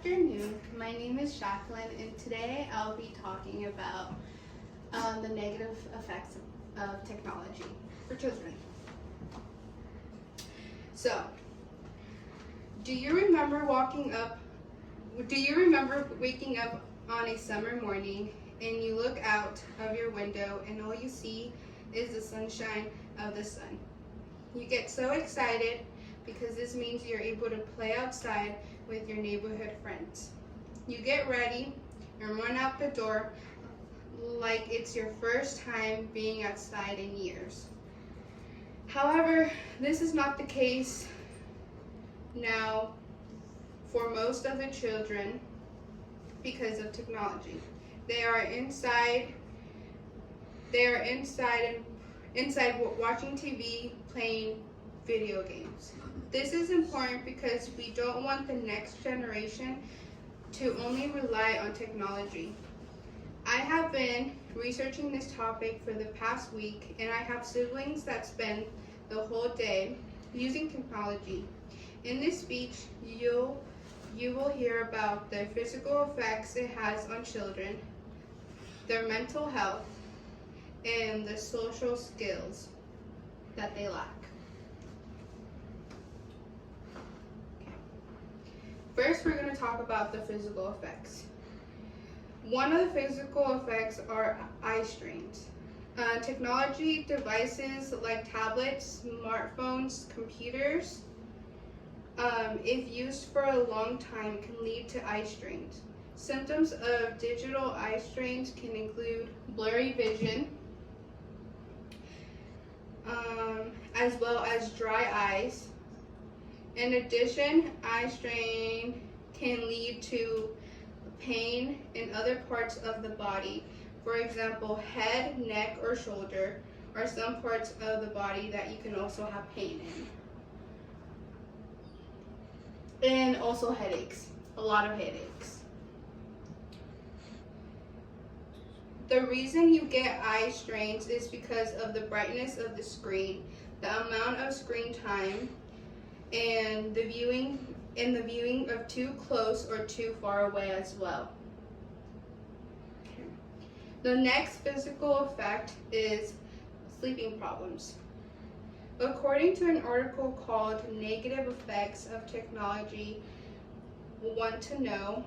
afternoon. My name is Jacqueline, and today I'll be talking about the negative effects of technology for children. So, do you remember waking up on a summer morning and you look out of your window and all you see is the sunshine of the sun? You get so excited because this means you're able to play outside with your neighborhood friends. You get ready and run out the door like it's your first time being outside in years. However, this is not the case now for most of the children because of technology. They are inside watching TV, playing video games. This is important because we don't want the next generation to only rely on technology. I have been researching this topic for the past week, and I have siblings that spend the whole day using technology. In this speech, you will hear about the physical effects it has on children, their mental health, and the social skills that they lack. First, we're going to talk about the physical effects. One of the physical effects are eye strains. Technology devices like tablets, smartphones, computers, if used for a long time, can lead to eye strains. Symptoms of digital eye strains can include blurry vision, as well as dry eyes. In addition, eye strain can lead to pain in other parts of the body. For example, head, neck, or shoulder are some parts of the body that you can also have pain in. And also headaches, a lot of headaches. The reason you get eye strains is because of the brightness of the screen, the amount of screen time, and the viewing of too close or too far away as well. The next physical effect is sleeping problems. According to an article called Negative Effects of Technology Want to Know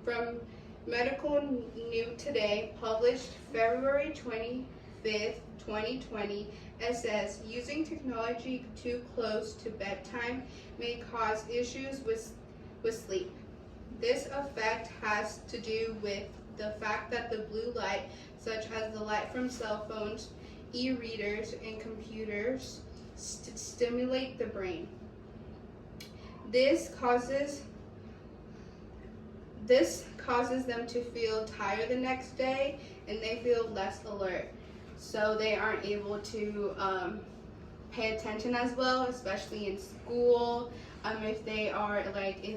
from Medical News Today, published February 25th, 2020, it says using technology too close to bedtime may cause issues with sleep. This effect has to do with the fact that the blue light, such as the light from cell phones, e-readers, and computers, stimulate the brain. This causes them to feel tired the next day, and they feel less alert. So they aren't able to pay attention as well, especially in school. If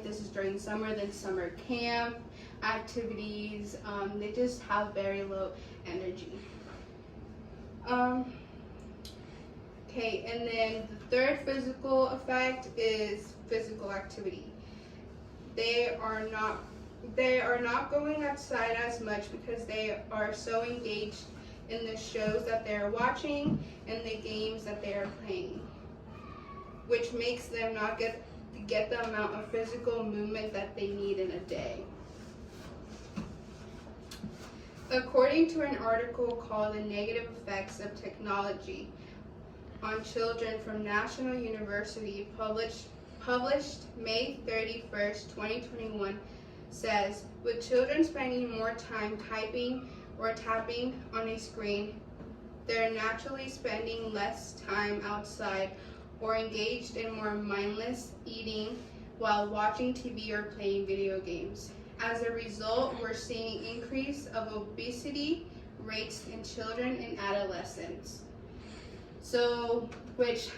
this is during summer, then summer camp activities, they just have very low energy. Okay, and then the third physical effect is physical activity. They are not going outside as much because they are so engaged in the shows that they're watching and the games that they are playing, which makes them not get the amount of physical movement that they need in a day. According to an article called The Negative Effects of Technology on Children from National University, published May 31st, 2021, says, with children spending more time typing or tapping on a screen, they're naturally spending less time outside or engaged in more mindless eating while watching TV or playing video games. As a result, we're seeing increase of obesity rates in children and adolescents. So, which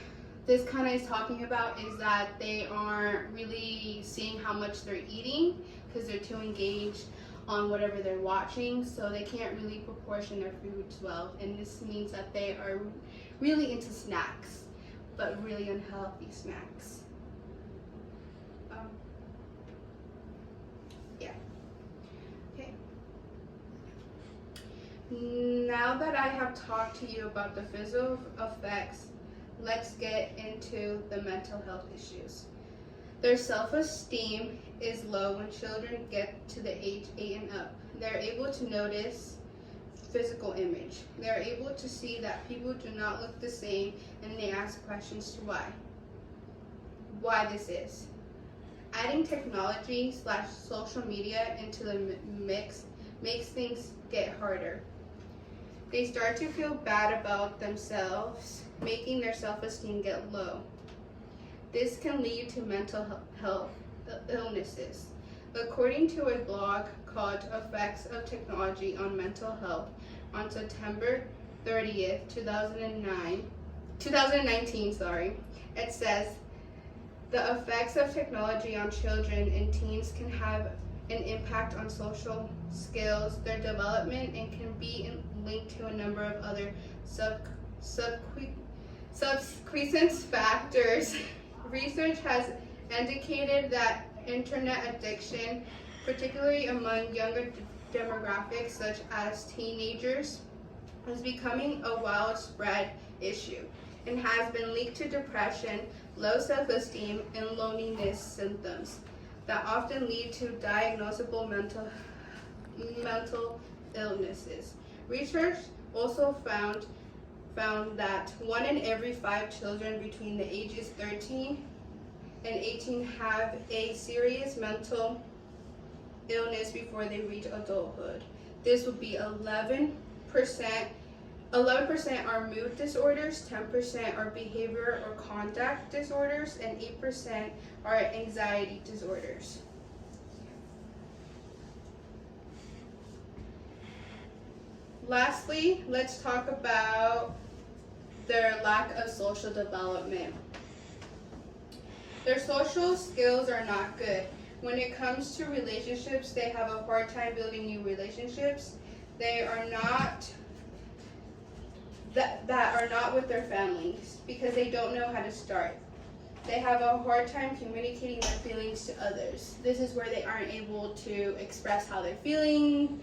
this kind of is talking about is that they aren't really seeing how much they're eating because they're too engaged on whatever they're watching, so they can't really proportion their foods well, and this means that they are really into snacks, but really unhealthy snacks. Now that I have talked to you about the physical effects, let's get into the mental health issues. Their self-esteem is low when children get to the age 8 and up. They're able to notice physical image. They're able to see that people do not look the same, and they ask questions to why this is. Adding technology / social media into the mix makes things get harder. They start to feel bad about themselves, making their self-esteem get low. This can lead to mental health illnesses. According to a blog called Effects of Technology on Mental Health on September 30th, 2019, it says, the effects of technology on children and teens can have an impact on social skills, their development, and can be linked to a number of other subsequent factors. Research has indicated that internet addiction, particularly among younger demographics such as teenagers, is becoming a widespread issue and has been linked to depression, low self-esteem, and loneliness symptoms that often lead to diagnosable mental illnesses. Research also found that 1 in every 5 children between the ages 13 and 18 have a serious mental illness before they reach adulthood. This would be 11% are mood disorders, 10% are behavior or conduct disorders, and 8% are anxiety disorders. Lastly, let's talk about their lack of social development. Their social skills are not good. When it comes to relationships, they have a hard time building new relationships. They are not that are not with their families because they don't know how to start. They have a hard time communicating their feelings to others. This is where they aren't able to express how they're feeling.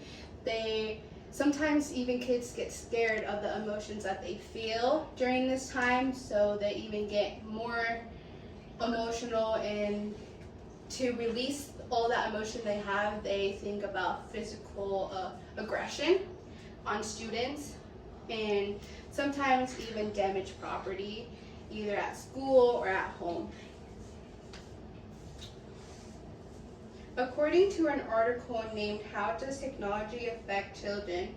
Sometimes even kids get scared of the emotions that they feel during this time, so they even get more emotional, and to release all that emotion they have, they think about physical aggression on students, and sometimes even damage property, either at school or at home. According to an article named How Does Technology Affect Children's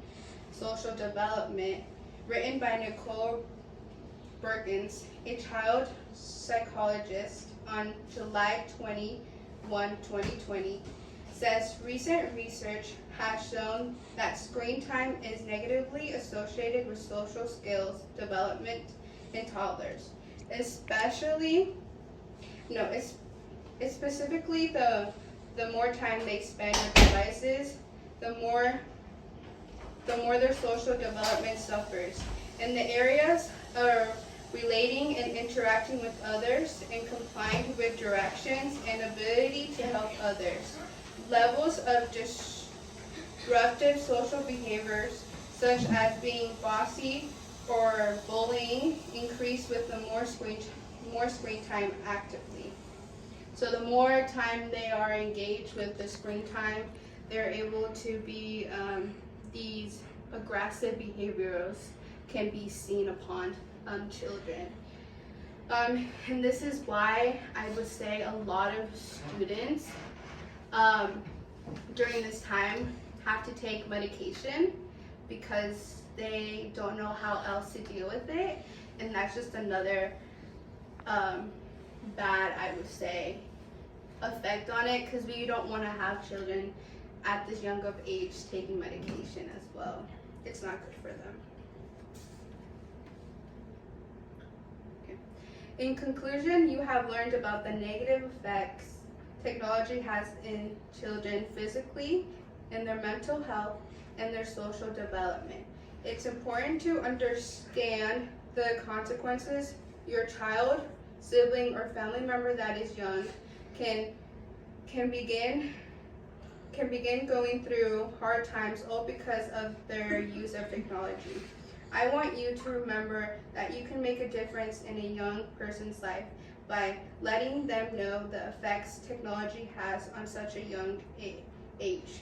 Social Development, written by Nicole Bergens, a child psychologist, on July 21, 2020, says recent research has shown that screen time is negatively associated with social skills development in toddlers, specifically the more time they spend with devices, the more their social development suffers. In the areas of relating and interacting with others and complying with directions and ability to help others, levels of disruptive social behaviors such as being bossy or bullying increase with the more screen time actively. So the more time they are engaged with the screen time, they're able to be, these aggressive behaviors can be seen upon children. And this is why I would say a lot of students during this time have to take medication because they don't know how else to deal with it, and that's just another bad, I would say, effect on it, because we don't want to have children at this young of age taking medication as well. It's not good for them. Okay. In conclusion, you have learned about the negative effects technology has in children physically, in their mental health, and their social development. It's important to understand the consequences your child, sibling, or family member that is young can can begin going through hard times all because of their use of technology. I want you to remember that you can make a difference in a young person's life by letting them know the effects technology has on such a young age.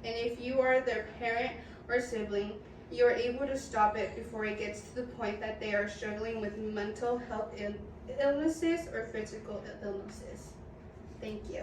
And if you are their parent or sibling, you are able to stop it before it gets to the point that they are struggling with mental health illnesses or physical illnesses. Thank you.